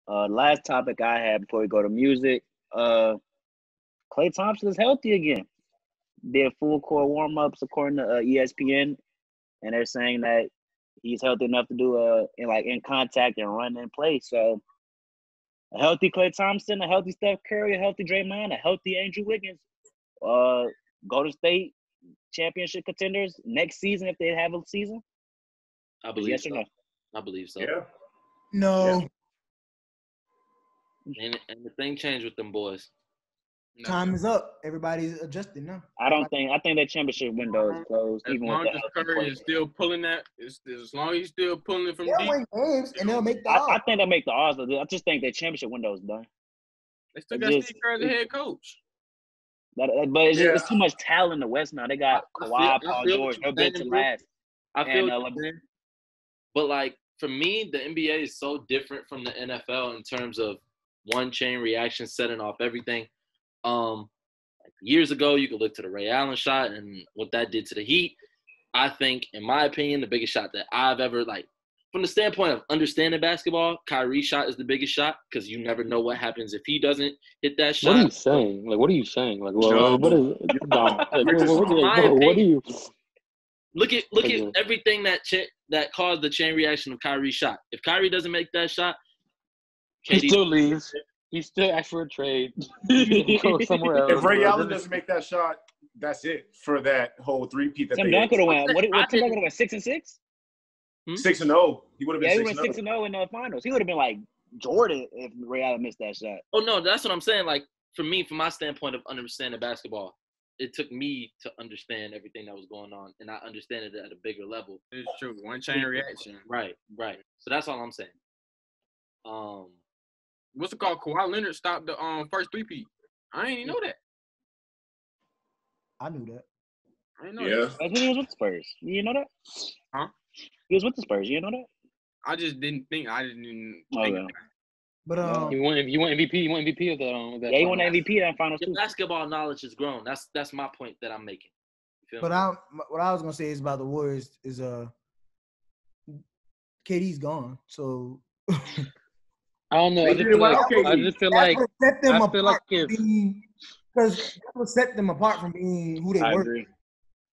Last topic I had before we go to music. Klay Thompson is healthy again. Did full court warm ups according to ESPN, and they're saying that he's healthy enough to do in contact and run and play. So a healthy Klay Thompson, a healthy Steph Curry, a healthy Draymond, a healthy Andrew Wiggins. Golden State championship contenders next season if they have a season. I believe yes so. Or no? I believe so. Yeah. No. Yeah. And the thing changed with them boys. No. Time is up. Everybody's adjusting now. I think that championship window is closed. As Even long with as the Curry is still pulling that, as long as he's still pulling it from They'll deep, win games and they'll make the I odds. think they'll make the odds. I just think that championship window is done. they still got Steve Kerr as the head coach. But it's too much talent in the West now. They got Kawhi, Paul George. They're built to last. I feel And, but like for me, the NBA is so different from the NFL in terms of one chain reaction setting off everything. Like years ago, you could look to the Ray Allen shot and what that did to the Heat. I think, in my opinion, the biggest shot that I've ever from the standpoint of understanding basketball, Kyrie's shot is the biggest shot because you never know what happens if he doesn't hit that shot. What are you saying? Like, what are you saying? Like, well, what is Dom? What do you? Look at everything that caused the chain reaction of Kyrie's shot. If Kyrie doesn't make that shot, He still leaves. He still asks for a trade. He goes somewhere else. If Ray Allen doesn't make that shot, that's it for that whole three-peat that Tim they Duncan would have won. What Tim I Duncan would have won 6-6? 6-0. He would have been Yeah, he went 6-0. 6-0 in the finals. He would have been like Jordan if Ray Allen missed that shot. Oh no, that's what I'm saying. Like for me, from my standpoint of understanding basketball, it took me to understand everything that was going on, and I understand it at a bigger level. It's true. One chain reaction. Right. So that's all I'm saying. What's it called? Kawhi Leonard stopped the first three-peat. I didn't even know that. I knew that. I didn't know Yeah. that. That's when he was with the Spurs. You know that? Huh? He was with the Spurs. You know that? I just didn't think. I didn't even Oh, think yeah. of that. But You want MVP? You want MVP of that? Yeah, he won the MVP in that finals Your too. basketball knowledge has grown. That's my point that I'm making. You feel but me? what I was gonna say is about the Warriors is KD's gone, so I don't know. They I did just it feel like without KD. I just feel that's like what set them I apart feel like from being, because that's what set them apart from being who they I were. agree.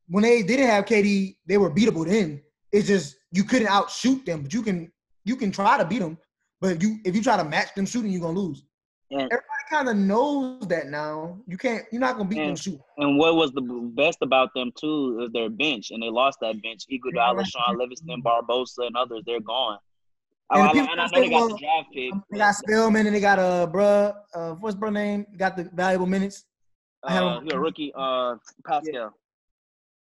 When they didn't have KD, they were beatable then. It's just you couldn't outshoot them, but you can try to beat them. But if you try to match them shooting, you're gonna lose. And, Everybody kind of knows that now. You're not gonna beat them shooting. and what was the best about them too is their bench, and they lost that bench. Iguodala, Sean Livingston, Barbosa, and others. They're gone. And I the people know say, they got well, the draft pick. They got Spellman and they got what's bro name? Got the valuable minutes. You're a rookie. Pascal.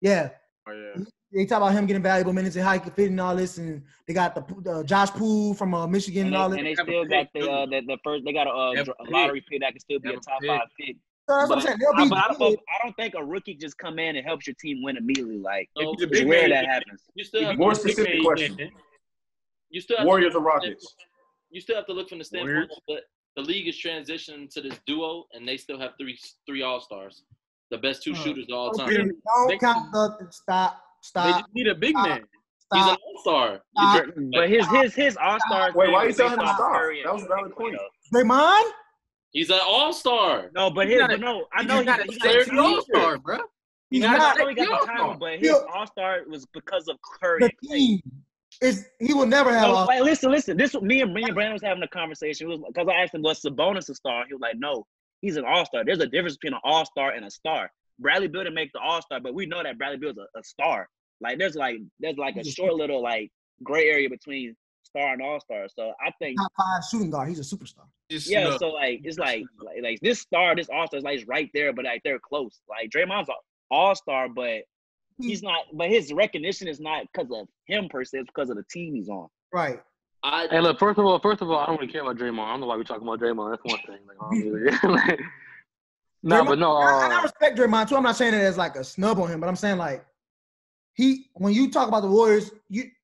Yeah. Oh yeah. They talk about him getting valuable minutes and how he could fit in all this, and they got the Josh Poole from Michigan and all this. And they still got the first. They got a lottery pick that can still be a top 5 pick. So that's what I'm saying. They'll be good. I don't think a rookie just come in and helps your team win immediately. Like So, He's a it's big rare man. that happens. you still have More to, specific question. you still have Warriors to or Rockets? You still have to look from the standpoint Warriors. that the league is transitioning to this duo, and they still have three all-stars, the best two shooters of all time. Don't count the stop. They just need a big man. He's an Stop. all-star. But his all stars. Wait, why you telling him to stop? That was a valid point. Draymond? He's an all-star. No, but I know He's not a he third got all-star, bro. He's I not. know he got the all-star. title, but his Yo. all star was because of Curry. The and Klay. team he will never have. No, all wait, listen. This me and Brandon was having a conversation. It was because I asked him, "Was Sabonis a star?" He was like, "No, he's an all-star." There's a difference between an all-star and a star. Bradley Beal didn't make the all-star, but we know that Bradley Beal's a star. Like there's a short little gray area between star and all-star. So I think top 5 shooting guard. He's a superstar. yeah. So it's like this star, this all-star is it's right there, but they're close. Like Draymond's an all-star, but he's not. But his recognition is not because of him per se. It's because of the team he's on. Right. Hey, look. First of all, I don't really care about Draymond. I don't know why we're talking about Draymond. That's one thing. I don't really, no, but no. I respect Draymond too. I'm not saying it as a snub on him, but I'm saying when you talk about the Warriors,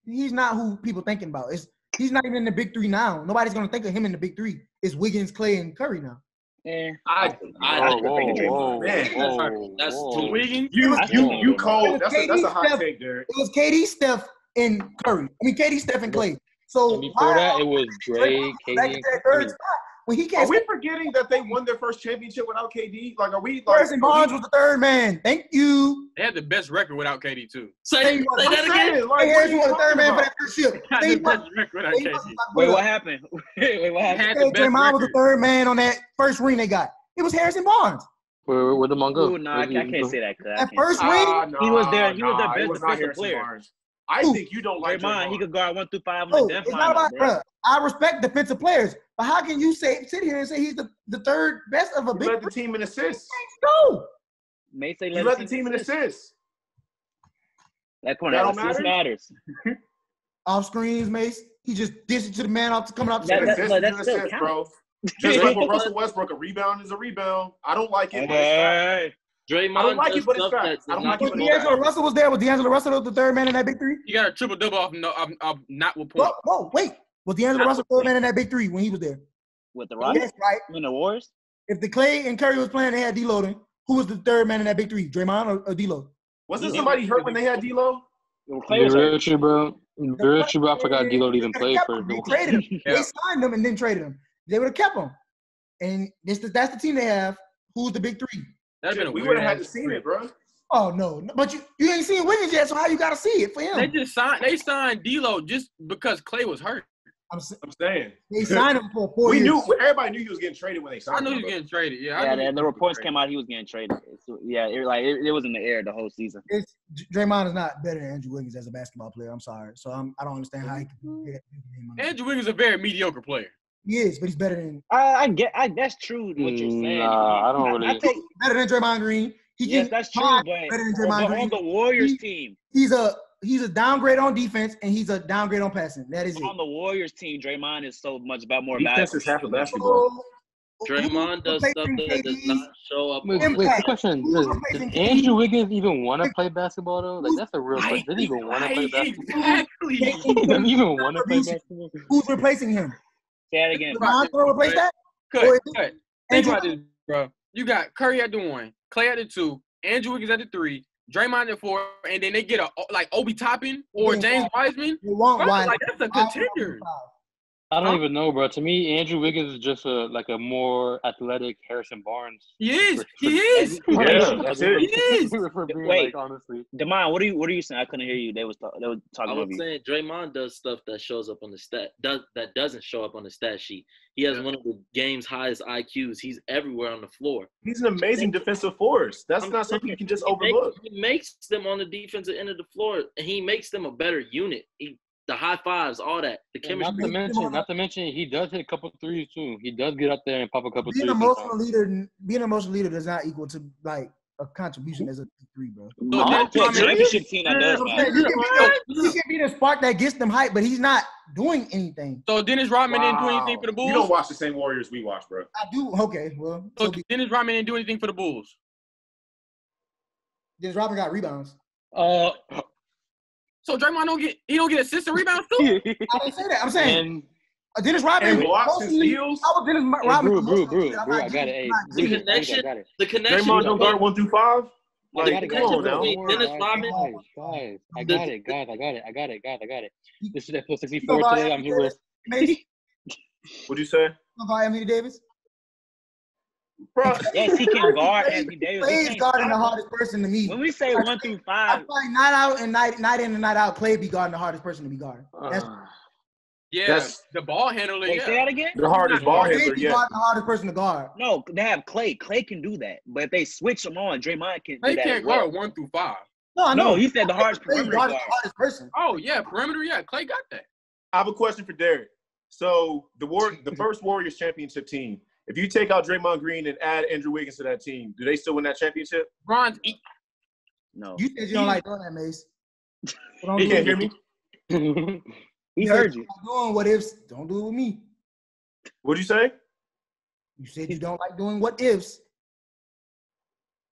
he's not who people thinking about. He's not even in the big 3 now. Nobody's gonna think of him in the big 3. It's Wiggins, Klay, and Curry now. Yeah. That's too Wiggins. You cold. That's a hot Steph. take, Derek. It was KD, Steph, and Curry. I mean KD, Steph, and Klay. So And before that, it was Dre, KD, and third spot when he Are can't. we forgetting that they won their first championship without KD? Like, are we like? Harrison Barnes was the third man. Thank you. They had the best record without KD too. Say that again. Like, Hey, Harrison was the third man for that first ship. They had the best record without KD. Wait, what happened? Wait, what happened? Had the best Draymond was the record. third man on that first ring they got. It was Harrison Barnes. Where the Mongo? Ooh, no, I can't say that. That first ring. He was their best it was not defensive Harrison player. Barnes. I Who? think you don't like Draymond, he could guard 1 through 5 on No, the death it's not lineup, about, bro. bro. I respect defensive players, but how can you sit here and say he's the third best of a He big led the team in assists. No. Mason He led the team in assists. That corner That don't assist matters. Off screens, Mace. He just dished it to the man off coming out the That- screen. Assists but is that an still assist, counts. bro. Just like with Russell Westbrook, a rebound is a rebound. I don't like it. But it's Hey. Draymond I don't like does it, but it's stuff facts. that I don't does like not it, but make it's D'Angelo Russell was there. Was D'Angelo Russell the third man in that big three? You got a triple double off not with Whoa, points. whoa, wait. Was D'Angelo Russell the third man in that big three when he was there? With the Rockets? Yes, right. In the Wars? If the Clay and Curry was playing, they had D-Lo then. Who was the third man in that big three? Draymond or D-Lo? Wasn't somebody hurt when they had D'Lo? Clay was hurt. Richie, bro. Richie, bro. I forgot D'Lo even played for. They traded him. Yeah. They signed him and then traded him. They would have kept him. And that's the team they have. Who's the big three? That'd been a We weird would have had to ass seen it, bro. Oh no, but you ain't seen Wiggins yet, so how you gotta see it for him? They signed D'Lo just because Clay was hurt. I'm saying. They signed him for 4 We years. knew. Everybody knew he was getting traded when they I signed knew him. he was getting traded. Yeah, Yeah, and the reports came out he was getting traded. So, yeah, it was in the air the whole season. Draymond is not better than Andrew Wiggins as a basketball player. I'm sorry, so I don't understand how he can get that. Andrew Wiggins is a very mediocre player. He is, but he's better than That's true what you're saying. Nah, I don't really. I take, better than Draymond Green. He yes, can that's true, find but better than Draymond on Green. the Warriors team, He's a downgrade on defense and he's a downgrade on passing. That is it. on the Warriors team, Draymond is so much more Defense valuable. is half of basketball. Draymond does stuff that does not show up. Wait, on quick Impact. question. Who's Does replacing Andrew Wiggins even want to play basketball though? Like that's a real question. Does he even want to play basketball? Exactly. Does he even want to play basketball? Who's replacing him? Say that again. Draymond gonna replace that? Cut. Think Andrew- about this, bro. You got Curry at the 1, Clay at the 2, Andrew Wiggins at the 3, Draymond at 4, and then they get like Obi Toppin or Yeah. James Wiseman. You want Bro, why? like that's a contender. I don't even know, bro. To me, Andrew Wiggins is just a more athletic Harrison Barnes. He is. He is. Yeah, that's it. He is. For being, Wait. like, honestly. Demond, what are you saying? I couldn't hear you. They was talking I over was you. saying Draymond does stuff that shows up on the that doesn't show up on the stat sheet. He has one of the game's highest IQs. He's everywhere on the floor. He's an amazing defensive force. That's not something you can just overlook. He makes them on the defensive end of the floor, and he makes them a better unit. The high fives, all that, the And chemistry. not to mention, he does hit a couple threes too. He does get up there and pop a couple Being threes. an sometimes. emotional leader does not equal to like a contribution as a three, bro. It's a championship team that does matter. He can be the spark that gets them hype, but he's not doing anything. So Dennis Rodman didn't do anything for the Bulls. You don't watch the same Warriors we watch, bro. I do. Okay, well, So Dennis Rodman didn't do anything for the Bulls. Dennis Rodman got rebounds. So Draymond don't get assists and rebounds too. I didn't say that. I'm saying And Dennis Rodman. And blocks and mostly- steals. I was Dennis Rodman. Brew, I got it. Hey, The connection, I got it. the connection. Draymond don't guard 1 through 5. I Like, got it, come on guys. now. Dennis Rodman. Guys, I got it. This is episode 64 today. I'm here with. Mace, What'd you say? Anthony Davis. Bro, Yes, he can guard Anthony Davis. He Clay's can't guarding the stop him. hardest person to me. When we say 1 through I 5, feel like night out and night in and night out, Clay be guarding the hardest person to be guarded. That's Yeah, That's- the ball handler. wait, say Yeah. that again? the hardest ball Clay handler be yet. guarding the hardest person to guard. No, they have Clay. Clay can do that. But if they switch them on, Draymond can do They that can't as well. guard 1 through 5. No, I know. No, he said the hardest Clay's perimeter guarding guard. the hardest person. Oh yeah, perimeter. Yeah, Clay got that. I have a question for Derek. So the first Warriors championship team, if you take out Draymond Green and add Andrew Wiggins to that team, do they still win that championship? Bronze. No. You said you don't like doing that, Mace. So don't You do can't it. hear me? He You said heard you you. don't like doing what ifs. Don't do it with me. What'd you say? You said you don't like doing what ifs.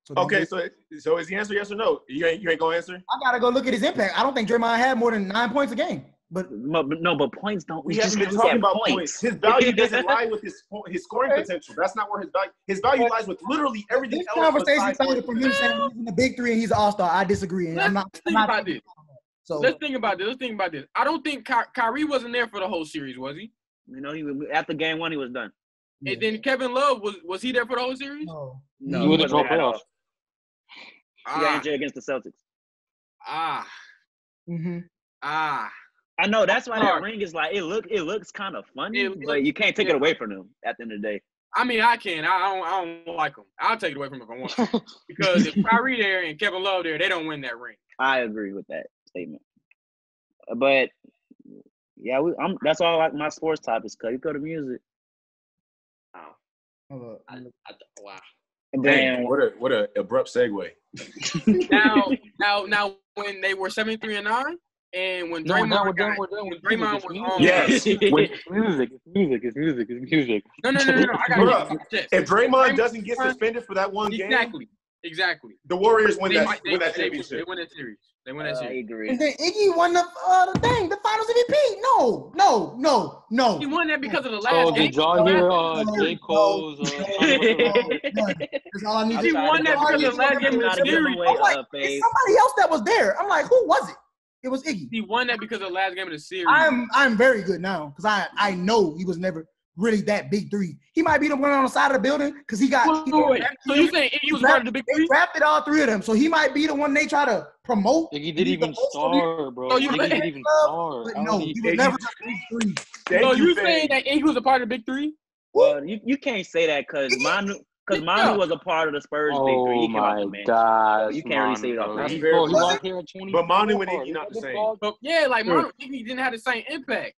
So don't do Okay, it. so is the answer yes or no? You ain't gonna answer? I gotta go look at his impact. I don't think Draymond had more than 9 points a game. But But points don't. We just haven't been because talking he had about points. His value doesn't lie with his scoring potential. That's not where his value. His value lies with literally everything this else. conversation besides started from him saying he's in the big three and he's an all-star. I disagree. And I'm not. Think about this. So let's think about this. I don't think Kyrie wasn't there for the whole series, was he? You know, he was, after game 1, he was done. And then Kevin Love was he there for the whole series? no. No, He he wouldn't wasn't go there at all. playoffs. He got injured against the Celtics. Mm-hmm. I know that's why that ring is like it looks kind of funny, but you can't take it away from him at the end of the day. I mean, I can. I don't like him. I'll take it away from him if I want to. Because if Kyrie there and Kevin Love there, they don't win that ring. I agree with that statement. But yeah, that's all like my sports topics. Cause you go to music. Wow. And Damn, then what a abrupt segue. Now, when they were 73-9, and when No, Draymond, we're done. when Draymond was on, Yes. It's music. No. I got Bruh, if Draymond doesn't get suspended for that one game, exactly. the Warriors win that They championship. win that series. They win that I series. agree. And then Iggy won the Finals MVP. No. He won that because of the last Oh, game. did y'all hear J. Cole's? That's all I need. He won that because of the last game of the series. I'm like, it's somebody else that was there. I'm like, who was it? It was Iggy. He won that because of the last game of the series. I'm very good now because I know he was never really that big three. He might be the one on the side of the building because he got. Wait. So you saying Iggy was part of the big They three? drafted all three of them, so he might be the one they try to promote. Iggy didn't even start, bro. Oh, you Iggy right. didn't even start. But no, he was never just big three. So you saying that Iggy was a part of the big three? Well, you can't say that because Manu was a part of the Spurs big three. He came out the bench. God, You can't really say it off That's that. fair. Bro, he walked here at 20. But Manu and Iggy not the same. But yeah, like Iggy didn't have the same impact.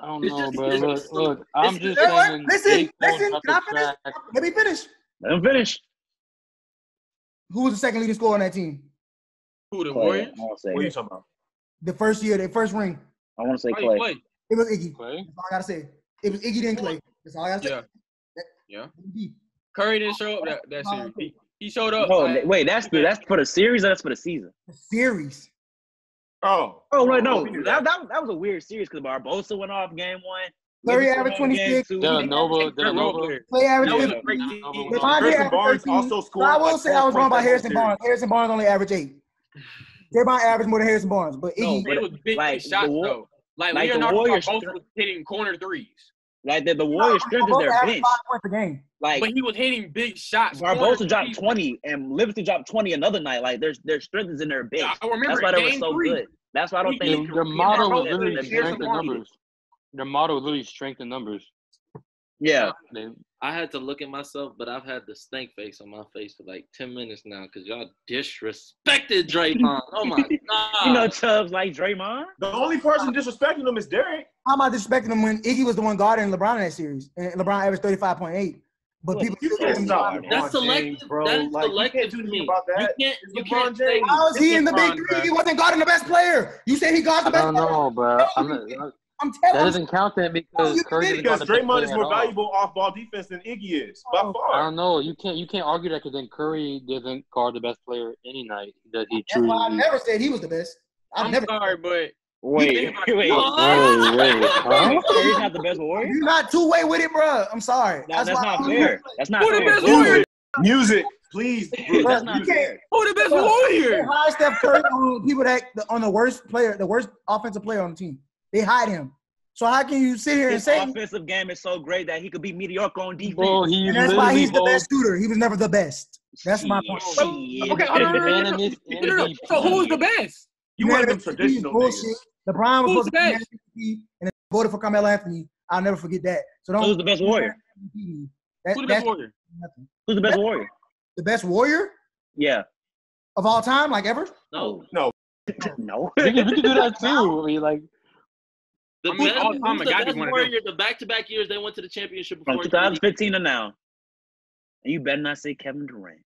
I don't know, bro. Look. I'm just Hey, saying. listen. J. Cole Can I finish? Let me finish. Let him finish. Who was the second leading scorer on that team? Who, the Clay, Warriors? I want to say. What are you talking about? The first year, their first ring. I want to say How you Clay. play? It was Iggy. Clay? That's all I gotta say. It was Iggy then Clay. That's all I gotta say. Yeah. Curry didn't show up that series. He showed up. No, like, wait, that's for the series or that's for the season? The series. Oh, Wait, no, we knew that was a weird series because Barbosa went off game 1. Curry averaged 26. Villanova. Clay averaged That was 50. a great team. Devontae Harrison averaged Barnes 13. also So scored. I will like say I was 12 wrong about points Harrison that Barnes. Harrison Barnes only averaged 8. Draymond averaged more than Harrison Barnes, but Iggy. It was big like, shots though. Like the Leonardo Warriors both was hitting corner threes. Like the Warriors strength is Barbosa their averaged bench. 5 points a game. Like But he was hitting big shots. Barbosa dropped 20 and Livingston dropped 20 another night. Like their strength is in their bench. I remember That's why they were game so 3. good. That's why I don't think Their motto was literally Barbosa, strength in numbers. Their motto was literally strength in numbers. Yeah. I had to look at myself, but I've had the stank face on my face for like 10 minutes now because y'all disrespected Draymond. Oh my God. You know Chubbs like Draymond? The only person disrespecting him is Derek. How am I disrespecting him when Iggy was the one guarding LeBron in that series? And LeBron averaged 35.8. But people You can't stop LeBron That's selective, James, bro. that is Like, you selective can't do to anything me. about that. You It's can't LeBron say James. how is he in the big LeBron, three? bro. He wasn't guarding the best player. You say he guards the I best don't player. know, bro. I'm That telling you. doesn't count then because Curry didn't Because guard the best Draymond player is at more all. valuable off-ball defense than Iggy is, by I far. don't know. You can't argue that because then Curry doesn't guard the best player any night that he That's why I chooses. never said he was the best. I'm sorry, but Wait. Wait, huh? Curry's not the best Warrior? You're not two-way with it, bro. I'm sorry. That's why not I'm- fair. That's not who the fair. best Warrior? Music, please. Bruce, That's not music. fair. Who the best They Warrior? hide Steph Curry on people on the worst player, the worst offensive player on the team. They hide him. So how can you sit here and His say? offensive game is so great that he could be mediocre on defense. Bro, he And that's why he's the literally best shooter. He was never the best. That's my point. Shit. Okay, Unanimous MVP. So who was the best? You one of them Unanimous traditional bullshit. niggas. LeBron was Who's supposed to be the unanimous MVP and then voted for Carmelo Anthony. I'll never forget that. So don't. Who's the best Warrior? Who the best Warrior? Nothing. Who's the best Warrior? The best Warrior Yeah. of all time, like ever? No. No. We can do that too. I mean, like, The I mean, best, all the time, who's a the guy best just wanna Warrior, the back-to-back years they went to the championship From before. 2015 to now. And you better not say Kevin Durant.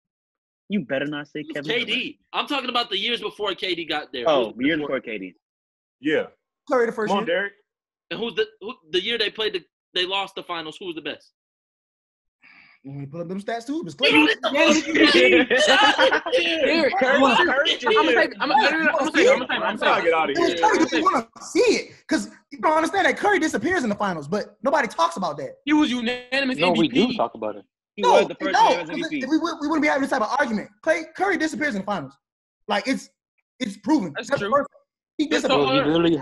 You better not say Who's Kevin Durant. KD. I'm talking about the years before KD got there. Oh, Who's years before KD. Yeah. Curry the first Come on, year. Derek. And who's the year they played they lost the finals? Who was the best? Let me pull up them stats too. It was You know Clay. Derek, I'm gonna say, I'm gonna say, Get out of It was here. Curry. You want to see it because you don't understand that Curry disappears in the finals, but nobody talks about that. he was unanimous no, MVP. we do talk about it. He No, was the first no, year as MVP. we wouldn't be having this type of argument. Curry disappears in the finals. Like it's proven. That's That's true. perfect. He gets a So, Bro, he literally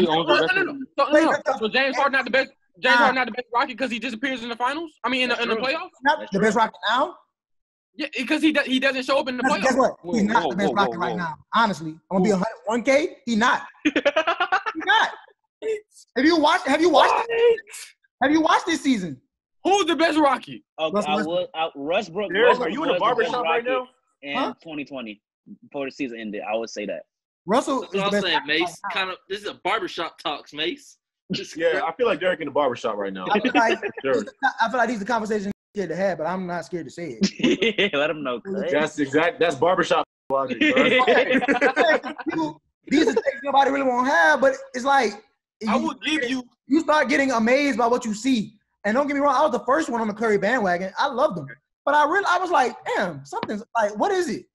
owns the record. So James Harden not the best. James Harden not the best Rocket because he disappears in the finals. I mean, in the playoffs. not the best Rocket now. Yeah, because he doesn't show up in the playoffs. Guess what? He's not Whoa, the best whoa, Rocket whoa, right whoa. now. Honestly, I'm gonna be 101K. He's not. He's not. Have you watched? Have you watched this season? Who's the best Rocket? Okay, Westbrook. Derek, are you in a barbershop right now? In 2020, before the season ended, I would say that. Russell That's is what the I'm best. saying, Rocket Mace. right now. Kind of. This is a barbershop talks, Mace. Yeah, I feel like Derek in the barbershop right now. I feel like Sure. these are conversations I'm scared to have, but I'm not scared to say it. Let them know. That's barbershop logic, bro. These are things nobody really won't have, but it's like I will give you. You start getting amazed by what you see. And don't get me wrong, I was the first one on the Curry bandwagon. I loved him. But I was like, damn, something's like, what is it?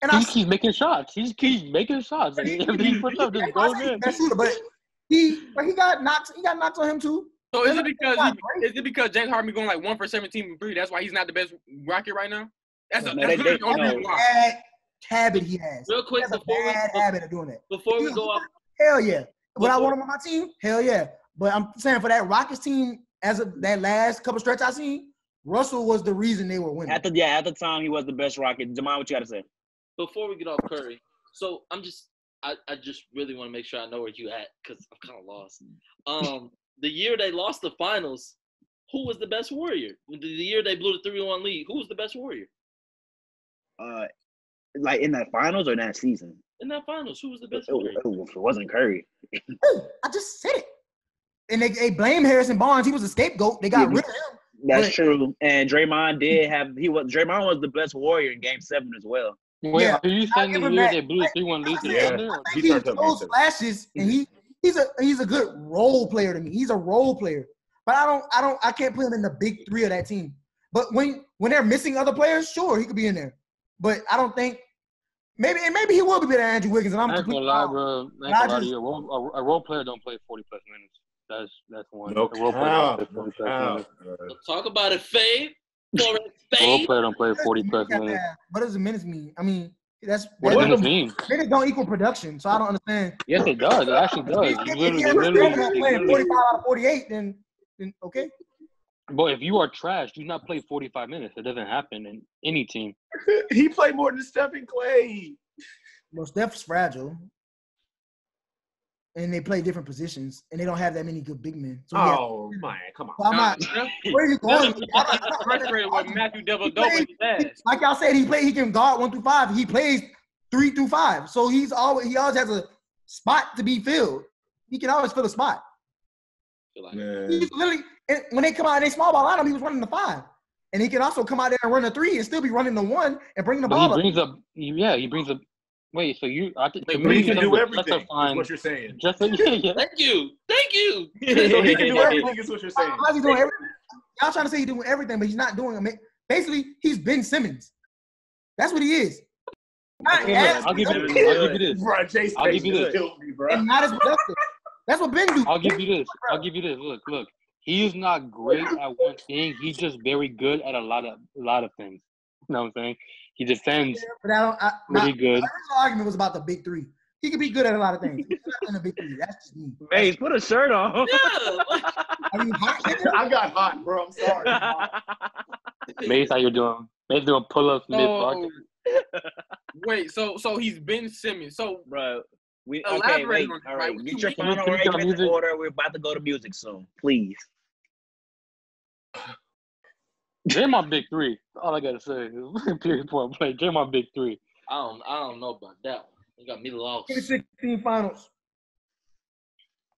And He keeps making shots. He just keeps making shots. And everything he puts up just goes in. But he got knocks. He got knocks on him too. So is it because James Harden going like 1 for 17 from 3? That's why he's not the best Rocket right now. That's literally the only reason why. Bad habit he has. Real quick, he has a bad habit of doing that. Before we go off, hell yeah. Would I want him on my team? Hell yeah. But I'm saying for that Rockets team, as of that last couple stretch I seen, Russell was the reason they were winning. At the time, he was the best Rocket. Jamal, what you got to say? before we get off Curry, so I just really want to make sure I know where you at because I'm kind of lost. The year they lost the finals, who was the best Warrior? The year they blew the 3-1 lead, who was the best Warrior? Like in that finals or that season? In that finals, who was the best Warrior? It wasn't Curry. I just said it. And they blame Harrison Barnes. He was a scapegoat. They got rid of him. That's true. And Draymond Draymond was the best Warrior in Game 7 as well. Wait, Yeah, are you saying the year they blew the 3-1 lead to the Yeah. Thunder? I think he shows flashes, and he's a good role player to me. He's a role player, but I can't put him in the big three of that team. But when they're missing other players, sure he could be in there. But I don't think maybe he will be better than Andrew Wiggins. And I'm I ain't gonna completely lie, wrong. bro. I ain't gonna lie to you. A role player don't play 40 plus minutes. That's one. No A role player don't play 40 plus cap. minutes. Talk about it, Fave. A role player don't play 40 plus minutes. What does the minutes mean? I mean, What does minutes mean? minutes don't equal production, so I don't understand. Yes, it does. It actually does. If you're playing 45 out of 48, then okay. But if you are trash, do not play 45 minutes. It doesn't happen in any team. He played more than Stephen Clay. Well, Steph's fragile, and they play different positions, and they don't have that many good big men. So Oh man, come so on. I'm not. Where are you going? Frustrated with Matthew Dellavedova in his ass. Like y'all said, he can guard 1 through 5. He plays 3 through 5, so he always has a spot to be filled. He can always fill a spot. Man. He's literally when they come out in a small ball lineup, he was running the 5, and he can also come out there and run a 3 and still be running the 1 and bring the ball But up. he brings up. Wait, so I think But he can do everything. That's what you're saying. Just like, yeah. Thank you. So he can do everything. Is what you're saying. How's he doing everything? Y'all trying to say he's doing everything, but he's not doing it. Basically, he's Ben Simmons. That's what he is. I'll give you this. Bro, Jason, I'll give you this. killed me, bro. And not as productive. That's what Ben do. I'll give you this. Look. He is not great at one thing. He's just very good at a lot of things. You know what I'm saying? He defends pretty good. My argument was about the big 3. He could be good at a lot of things. He's not in the big 3. That's just me. Hey, put a shirt on. Are you hot, nigga? I got hot, bro. I'm sorry. Mace, how you doing? Mace doing pull-ups mid-pocket. Wait, so he's Ben Simmons. So, Bro, wait. Elaborate on it, All right, right? get your Can you final tell argument in music? order. We're about to go to music soon. Please. They're my big 3. That's all I gotta say. Period. Point blank. They're my big 3. I don't know about that one. You got me lost. 2016 finals.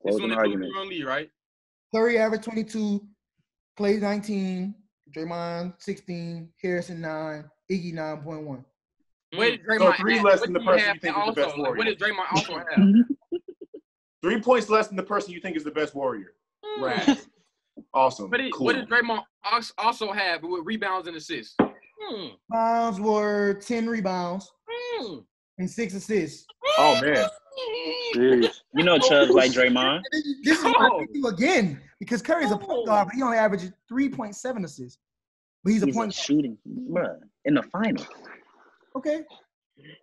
this Closing one is argument. the lead, right? Curry averaged 22, Clay 19, Draymond 16, Harrison 9, Iggy 9.1. What did So Draymond 3 have? less What than the did he person have you think is the best also? Like, what Warrior. did Draymond also have? 3 points less than the person you think is the best Warrior. Right. Awesome. Cool. What did Draymond also have with rebounds and assists? Rebounds were 10 rebounds and 6 assists. Oh man. Jeez. You know Chubbs like Draymond. This is what I do again because Curry's a point guard, but he only averages 3.7 assists. But he's a He's point shooting, bro, in the final. Okay.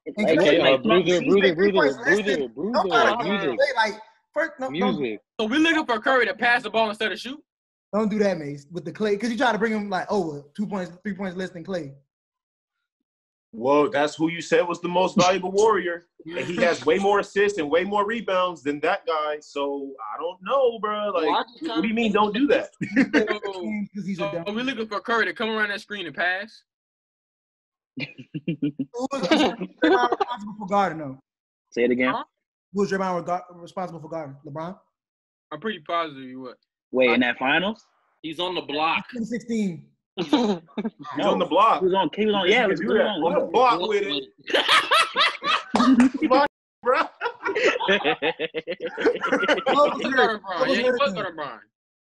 And Okay, Clay, Bruiser, he made 3 points less than Bruiser, nobody. music, Clay, like first, don't music. So we looking for Curry to pass the ball instead of shoot. do that, Mace, with the Clay, because you try to bring him like over 2 points, 3 points less than Clay. Well, that's who you said was the most valuable Warrior, and he has way more assists and way more rebounds than that guy. So I don't know, bro. Like, what do you mean? Don't do that? So we looking for Curry to come around that screen and pass. Who was Draymond responsible for guarding though? Say it again. Who was Draymond responsible for guarding? LeBron? I'm pretty positive you would. Wait, in that finals? He's on the block. 2016. He's on the block. He was on. Yeah, he was on the block with it, bro.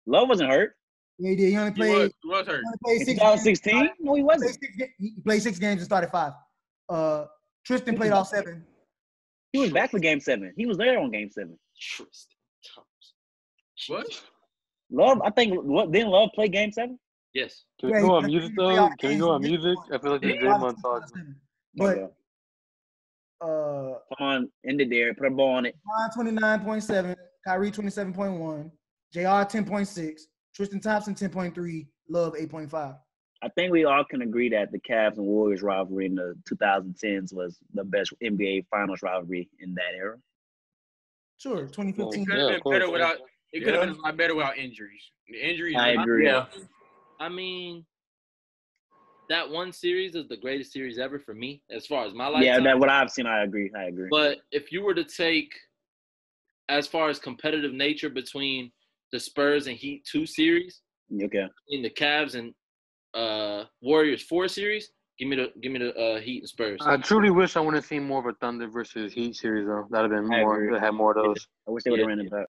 Love wasn't hurt. Yeah, he did. He only played. He was hurt. He In 2016? No, he wasn't. He played 6 games and started 5. Tristan played all 7. He was back for Game 7. He was there on Game 7. Tristan Thompson. What? Love, I think. What didn't Love play Game 7? Yes. Can we go on music though? Can we go on music? I feel like this Draymond talk. But come on, end it there. Put a ball on it. 29.7, Kyrie 27.1, JR 10.6, Tristan Thompson 10.3, Love 8.5. I think we all can agree that the Cavs and Warriors rivalry in the 2010s was the best NBA Finals rivalry in that era. Sure, 2015. It could have been better without. It could have been a lot better without injuries. The injuries. I agree. Yeah. I mean, that one series is the greatest series ever for me, as far as my lifetime. Yeah, that what I've seen. I agree. But if you were to take, as far as competitive nature between the Spurs and Heat 2 series, okay, in the Cavs and Warriors 4 series, give me the Heat and Spurs. I truly wish I would have seen more of a Thunder versus Heat series though. That'd have been more. They had more of those. I wish they would have ran it back.